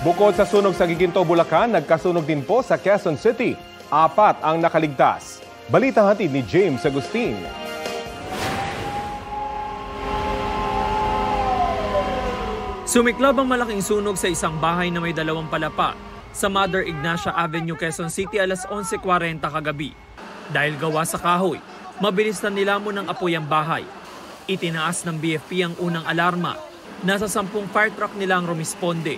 Bukod sa sunog sa Giginto, Bulacan, nagkasunog din po sa Quezon City. 4 ang nakaligtas. Balitang hatid ni James Agustin. Sumiklab ang malaking sunog sa isang bahay na may 2 palapa sa Mother Ignacia Avenue, Quezon City alas 11:40 kagabi. Dahil gawa sa kahoy, mabilis na nilamon ng apoy ang bahay. Itinaas ng BFP ang unang alarma. Nasa 10 fire truck nila ang rumisponde.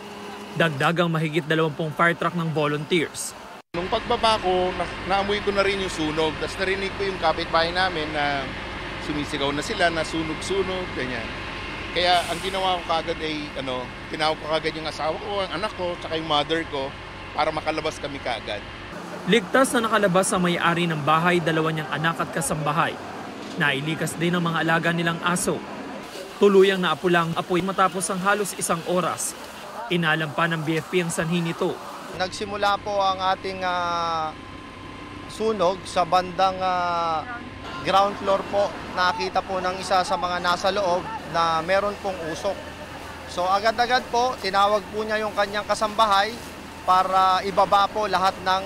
Dagdagang mahigit 20 fire truck ng volunteers. Nung pagbaba ko, naamoy ko na rin yung sunog. Tapos narinig ko yung kapitbahay namin na sumisigaw na sila, na sunog-sunog, ganyan. Kaya ang ginawa ko kagad ay, tinawag ko kagad yung asawa ko, ang anak ko, tsaka yung mother ko, para makalabas kami kagad. Ligtas na nakalabas ang may-ari ng bahay, 2 niyang anak at kasambahay. Nailikas din ang mga alaga nilang aso. Tuluyang naapulang apoy matapos ang halos 1 oras. Inalam pa ng BFP ang sanhi nito. Nagsimula po ang ating sunog sa bandang ground floor po. Nakita po ng isa sa mga nasa loob na meron pong usok. So agad-agad po, tinawag po niya yung kanyang kasambahay para ibaba po lahat ng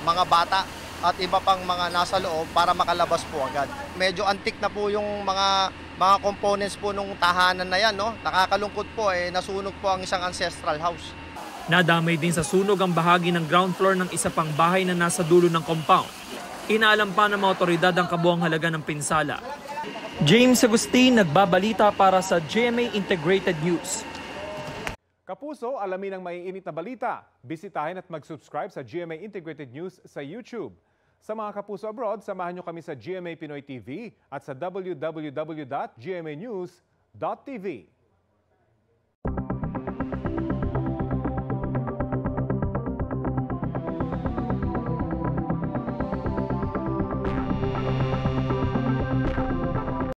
mga bata at iba pang mga nasa loob para makalabas po agad. Medyo antik na po yung mga components po nung tahanan na yan, no? Nakakalungkot po, nasunog po ang isang ancestral house. Nadamay din sa sunog ang bahagi ng ground floor ng isa pang bahay na nasa dulo ng compound. Inaalam pa ng mga otoridad ang kabuang halaga ng pinsala. James Agustin, nagbabalita para sa GMA Integrated News. Kapuso, alamin ang maiinit na balita. Bisitahin at mag-subscribe sa GMA Integrated News sa YouTube. Sa mga kapuso abroad, samahan nyo kami sa GMA Pinoy TV at sa www.gmanews.tv.